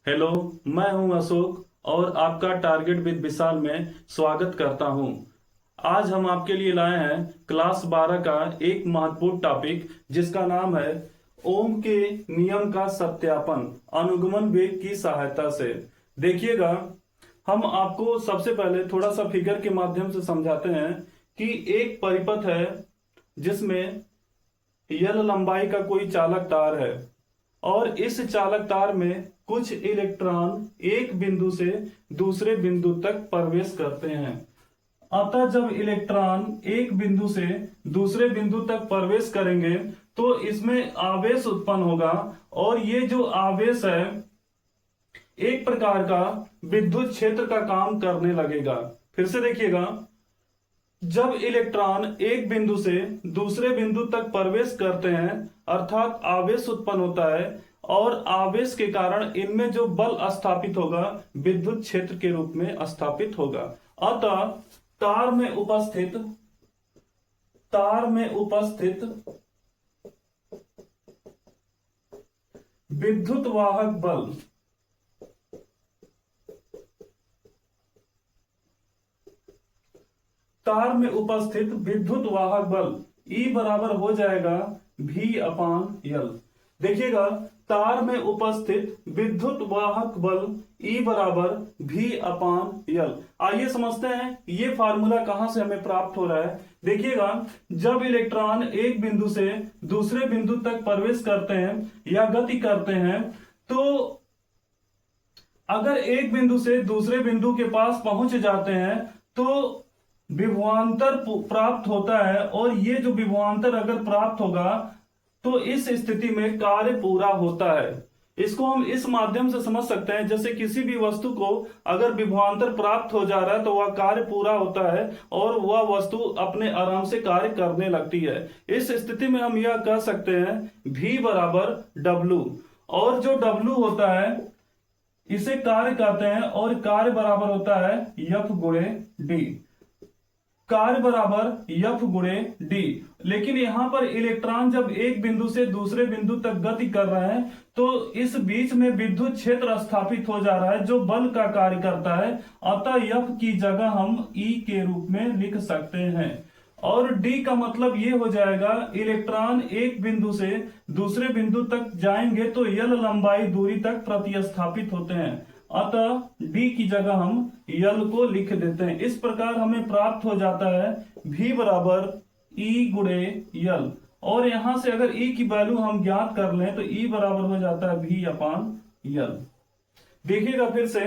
Hello, मैं हूं अशोक और आपका टारगेट विद विशाल में स्वागत करता हूं। आज हम आपके लिए लाए हैं क्लास 12 का एक महत्वपूर्ण टॉपिक जिसका नाम है ओम के नियम का सत्यापन अनुगमन वेग की सहायता से। देखिएगा, हम आपको सबसे पहले थोड़ा सा फिगर के माध्यम से समझाते हैं कि एक परिपथ है जिसमें यल लंबाई का कोई चालक तार है और इस चालक तार में कुछ इलेक्ट्रॉन एक बिंदु से दूसरे बिंदु तक प्रवेश करते हैं। अतः जब इलेक्ट्रॉन एक बिंदु से दूसरे बिंदु तक प्रवेश करेंगे तो इसमें आवेश उत्पन्न होगा और ये जो आवेश है एक प्रकार का विद्युत क्षेत्र का काम करने लगेगा। फिर से देखिएगा, जब इलेक्ट्रॉन एक बिंदु से दूसरे बिंदु तक प्रवेश करते हैं अर्थात आवेश उत्पन्न होता है और आवेश के कारण इनमें जो बल स्थापित होगा विद्युत क्षेत्र के रूप में स्थापित होगा। अतः तार में उपस्थित विद्युत वाहक बल E बराबर हो जाएगा V/L। देखिएगा, तार में उपस्थित विद्युत वाहक बल E बराबर V/L। आइए समझते हैं ये फार्मूला कहां से हमें प्राप्त हो रहा है। देखिएगा, जब इलेक्ट्रॉन एक बिंदु से दूसरे बिंदु तक प्रवेश करते हैं या गति करते हैं तो अगर एक बिंदु से दूसरे बिंदु के पास पहुंच जाते हैं तो विभवांतर प्राप्त होता है और ये जो विभवांतर अगर प्राप्त होगा तो इस स्थिति में कार्य पूरा होता है। इसको हम इस माध्यम से समझ सकते हैं, जैसे किसी भी वस्तु को अगर विभवांतर प्राप्त हो जा रहा है तो वह कार्य पूरा होता है और वह वस्तु अपने आराम से कार्य करने लगती है। इस स्थिति में हम यह कह सकते हैं V बराबर W, और जो W होता है इसे कार्य कहते हैं और कार्य बराबर होता है F गुणे D। कार्य बराबर F गुणे D। लेकिन यहां पर इलेक्ट्रॉन जब एक बिंदु से दूसरे बिंदु तक गति कर रहे हैं तो इस बीच में विद्युत क्षेत्र स्थापित हो जा रहा है जो बल का कार्य करता है। अतः F की जगह हम E के रूप में लिख सकते हैं और D का मतलब ये हो जाएगा, इलेक्ट्रॉन एक बिंदु से दूसरे बिंदु तक जाएंगे तो L लंबाई दूरी तक प्रतिस्थापित होते हैं। अतः D की जगह हम L को लिख देते हैं। इस प्रकार हमें प्राप्त हो जाता है V बराबर E गुणे L, और यहां से अगर E की वैल्यू हम ज्ञात कर लें तो E बराबर हो जाता है V/L। देखिएगा, फिर से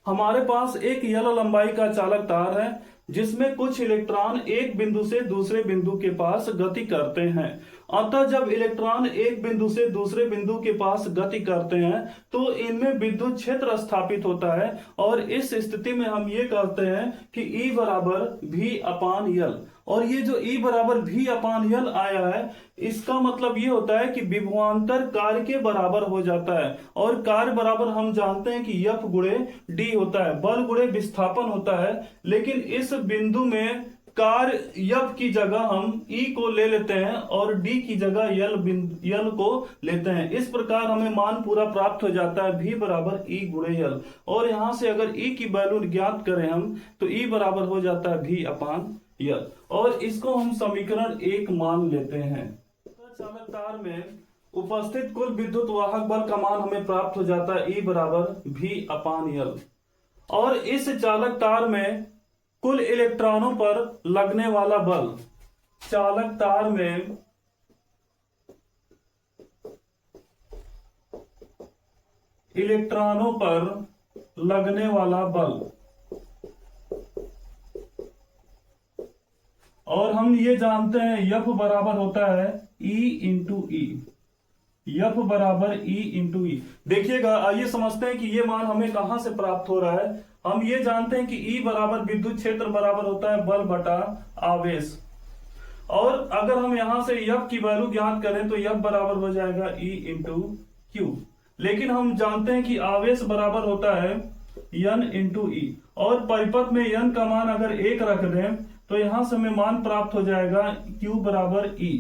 हमारे पास एक L लंबाई का चालक तार है जिसमें कुछ इलेक्ट्रॉन एक बिंदु से दूसरे बिंदु के पास गति करते हैं। अतः जब इलेक्ट्रॉन एक बिंदु से दूसरे बिंदु के पास गति करते हैं तो इनमें विद्युत क्षेत्र स्थापित होता है और इस स्थिति में हम ये कहते हैं कि E बराबर V/L। और ये जो E बराबर V/L आया है इसका मतलब ये होता है कि विभवांतर कार्य के बराबर हो जाता है और कार्य बराबर हम जानते हैं कि F गुणे D होता है, बल गुणे विस्थापन होता है। लेकिन इस बिंदु में कार्य F की जगह हम E को ले लेते हैं और D की जगह L को लेते हैं। इस प्रकार हमें मान पूरा प्राप्त हो जाता है V बराबर E गुणे L, और यहां से अगर E की वैल्यू ज्ञात करें हम तो E बराबर हो जाता है V/L, और इसको हम समीकरण 1 मान लेते हैं। चालक तार में उपस्थित कुल विद्युत वाहक बल का मान हमें प्राप्त हो जाता है E बराबर V/L, और इस चालक तार में कुल इलेक्ट्रॉनों पर लगने वाला बल, चालक तार में इलेक्ट्रॉनों पर लगने वाला बल, और हम ये जानते हैं F बराबर होता है E/E। F बराबर E/E। देखिएगा, आइए समझते हैं कि ये मान हमें कहां से प्राप्त हो रहा है। हम ये जानते हैं कि E बराबर विद्युत क्षेत्र बराबर होता है बल बटा आवेश, और अगर हम यहां से F की वैल्यू ज्ञात करें तो F बराबर हो जाएगा E/Q। लेकिन हम जानते हैं कि आवेश बराबर होता है N/E, और परिपथ में N का मान अगर 1 रख दें तो यहां से हमें मान प्राप्त हो जाएगा Q बराबर E,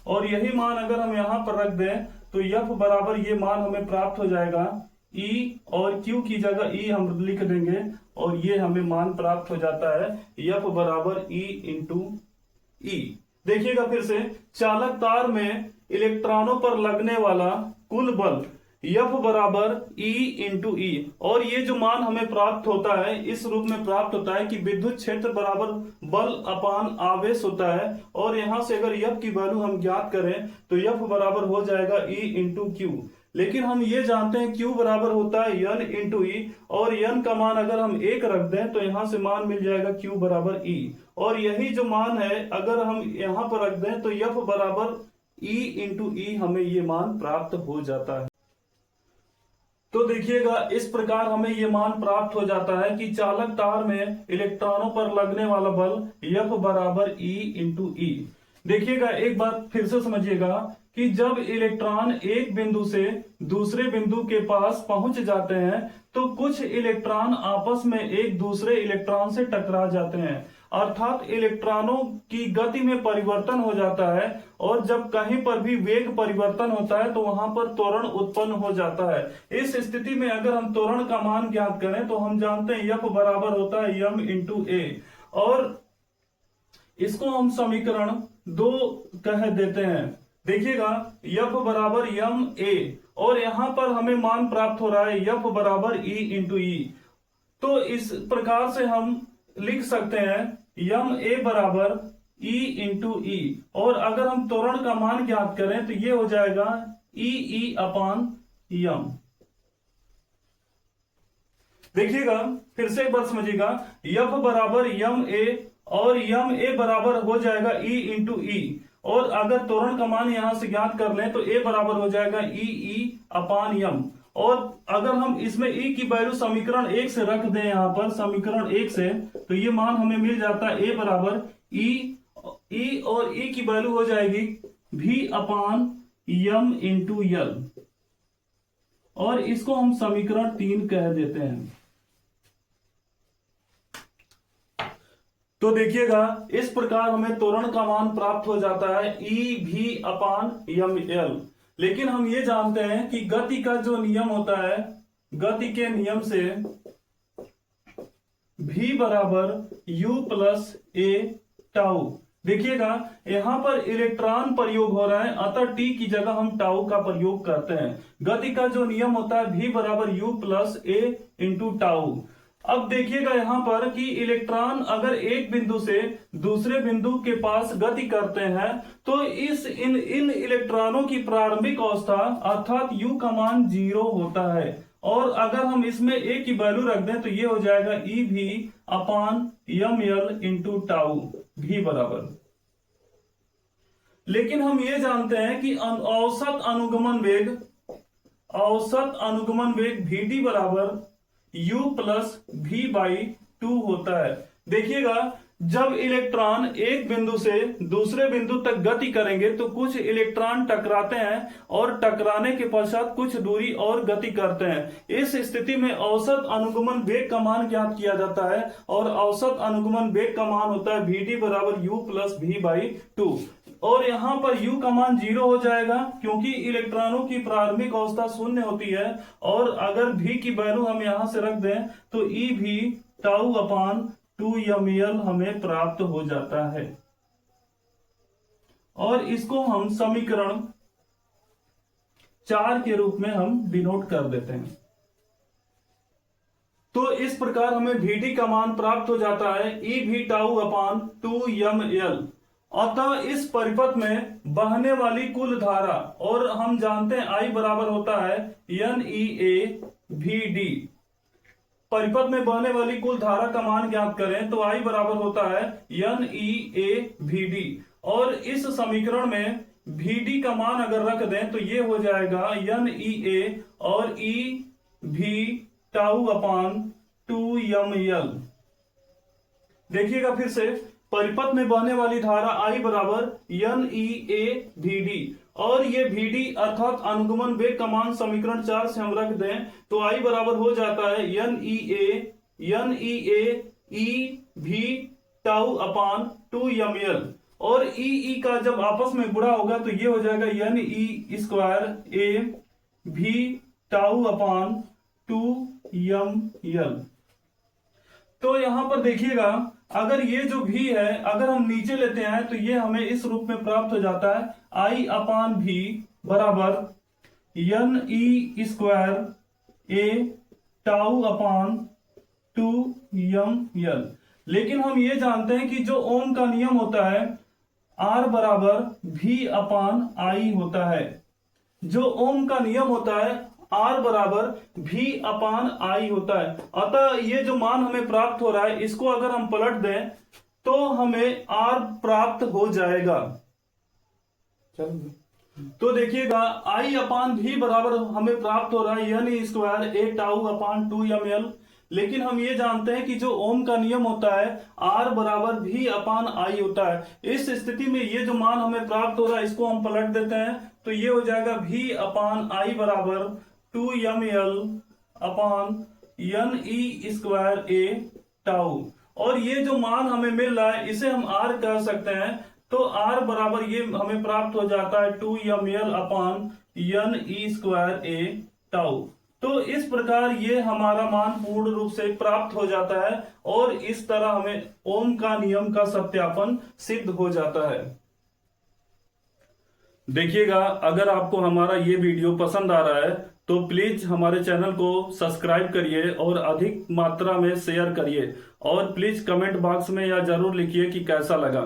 और यही मान अगर हम यहां पर रख दें तो F बराबर ये मान हमें प्राप्त हो जाएगा ई और क्यू की जगह ई हम लिख देंगे और ये हमें मान प्राप्त हो जाता है F बराबर E इंटू ई। देखिएगा फिर से, चालक तार में इलेक्ट्रॉनों पर लगने वाला कुल बल F बराबर E इंटू ई, और ये जो मान हमें प्राप्त होता है इस रूप में प्राप्त होता है कि विद्युत क्षेत्र बराबर बल अपान आवेश होता है, और यहां से अगर F की वैल्यू हम ज्ञात करें तो F बराबर हो जाएगा E इंटू क्यू। लेकिन हम ये जानते हैं Q बराबर होता है N इंटू ई, और N का मान अगर हम 1 रख दें तो यहां से मान मिल जाएगा Q बराबर E, और यही जो मान है अगर हम यहां पर रख दें तो F बराबर E इंटू ई हमें ये मान प्राप्त हो जाता है। तो देखिएगा इस प्रकार हमें ये मान प्राप्त हो जाता है कि चालक तार में इलेक्ट्रॉनों पर लगने वाला बल F बराबर E इंटू ई। देखिएगा एक बात फिर से समझिएगा कि जब इलेक्ट्रॉन एक बिंदु से दूसरे बिंदु के पास पहुंच जाते हैं तो कुछ इलेक्ट्रॉन आपस में एक दूसरे इलेक्ट्रॉन से टकरा जाते हैं, अर्थात इलेक्ट्रॉनों की गति में परिवर्तन हो जाता है, और जब कहीं पर भी वेग परिवर्तन होता है तो वहां पर त्वरण उत्पन्न हो जाता है। इस स्थिति में अगर हम त्वरण का मान ज्ञात करें तो हम जानते हैं F बराबर होता है m इंटू ए, और इसको हम समीकरण 2 कह देते हैं। देखिएगा F बराबर m a, और यहां पर हमें मान प्राप्त हो रहा है F बराबर E इंटू ई। तो इस प्रकार से हम लिख सकते हैं m a बराबर E इंटू ई, और अगर हम त्वरण का मान ज्ञात करें तो ये हो जाएगा E अपान m। देखिएगा फिर से एक बार समझिएगा, F बराबर m a और m a बराबर हो जाएगा E इंटू ई, और अगर त्वरण का मान यहां से ज्ञात कर लें तो a बराबर हो जाएगा E अपान m, और अगर हम इसमें E की वैल्यू समीकरण 1 से रख दें यहां पर समीकरण 1 से तो ये मान हमें मिल जाता है a बराबर E और E की वैल्यू हो जाएगी V अपान m इंटू यल, और इसको हम समीकरण 3 कह देते हैं। तो देखिएगा इस प्रकार हमें त्वरण का मान प्राप्त हो जाता है EV अपान ml। लेकिन हम ये जानते हैं कि गति का जो नियम होता है, गति के नियम से V बराबर U प्लस a टाउ। देखिएगा यहां पर इलेक्ट्रॉन प्रयोग हो रहा है, अतः T की जगह हम टाउ का प्रयोग करते हैं। गति का जो नियम होता है V बराबर U plus a into tau. अब देखिएगा यहां पर कि इलेक्ट्रॉन अगर एक बिंदु से दूसरे बिंदु के पास गति करते हैं तो इन इलेक्ट्रॉनों की प्रारंभिक अवस्था अर्थात U का मान 0 होता है, और अगर हम इसमें a की वैल्यू रख दें तो ये हो जाएगा EV अपान ml इंटू टाउ V बराबर। लेकिन हम ये जानते हैं कि औसत अनुगमन वेग Vd बराबर U प्लस V बाई 2 होता है। देखिएगा जब इलेक्ट्रॉन एक बिंदु से दूसरे बिंदु तक गति करेंगे तो कुछ इलेक्ट्रॉन टकराते हैं, और टकराने के पश्चात कुछ दूरी और गति करते हैं। इस स्थिति में औसत अनुगमन वेग का मान ज्ञात किया जाता है, और औसत अनुगमन वेग का मान होता है Vd बराबर U प्लस V बाई 2, और यहां पर U का मान 0 हो जाएगा क्योंकि इलेक्ट्रॉनों की प्रारंभिक अवस्था शून्य होती है, और अगर V की वैल्यू हम यहां से रख दें तो EV टाउ अपान 2ml हमें प्राप्त हो जाता है, और इसको हम समीकरण 4 के रूप में हम डिनोट कर देते हैं। तो इस प्रकार हमें Vd का मान प्राप्त हो जाता है EV टाउ अपान 2ml। अतः इस परिपथ में बहने वाली कुल धारा, और हम जानते हैं I बराबर होता है NEAVD। परिपथ में बहने वाली कुल धारा का मान ज्ञात करें तो I बराबर होता है NEAVD, और इस समीकरण में Vd का मान अगर रख दें तो ये हो जाएगा NEA और EV टाउ अपान 2ml। देखिएगा फिर से, परिपथ में बहने वाली धारा I बराबर NEAVD, और ये Vd अर्थात अनुगमन वेग का मान समीकरण 4 से हम रख दें तो I बराबर हो जाता है NEA EV टाउ अपान 2ml, और E का जब आपस में गुणा होगा तो ये हो जाएगा NE square A V tau upon 2ml। तो यहां पर देखिएगा, अगर ये जो v है अगर हम नीचे लेते हैं तो ये हमें इस रूप में प्राप्त हो जाता है, I अपान v बराबर NE² a tau upon 2ml। लेकिन हम ये जानते हैं कि जो ओम का नियम होता है R बराबर v अपान I होता है। जो ओम का नियम होता है R बराबर v अपान I होता है। अतः ये जो मान हमें प्राप्त हो रहा है इसको अगर हम पलट दें तो हमें R प्राप्त हो जाएगा। तो देखिएगा I अपान v बराबर हमें प्राप्त हो रहा है NE² a tau upon 2ml। लेकिन हम ये जानते हैं कि जो ओम का नियम होता है R बराबर v अपान I होता है। इस स्थिति में ये जो मान हमें प्राप्त हो रहा है इसको हम पलट देते हैं तो ये हो जाएगा v अपान I बराबर 2ml upon NE² a tau. और ये जो मान हमें मिल रहा है इसे हम R कह सकते हैं। तो R बराबर ये हमें प्राप्त हो जाता है 2ml upon NE² a tau. तो इस प्रकार ये हमारा मान पूर्ण रूप से प्राप्त हो जाता है और इस तरह हमें ओम का नियम का सत्यापन सिद्ध हो जाता है। देखिएगा, अगर आपको हमारा ये वीडियो पसंद आ रहा है तो प्लीज हमारे चैनल को सब्सक्राइब करिए और अधिक मात्रा में शेयर करिए और प्लीज कमेंट बॉक्स में यह जरूर लिखिए कि कैसा लगा।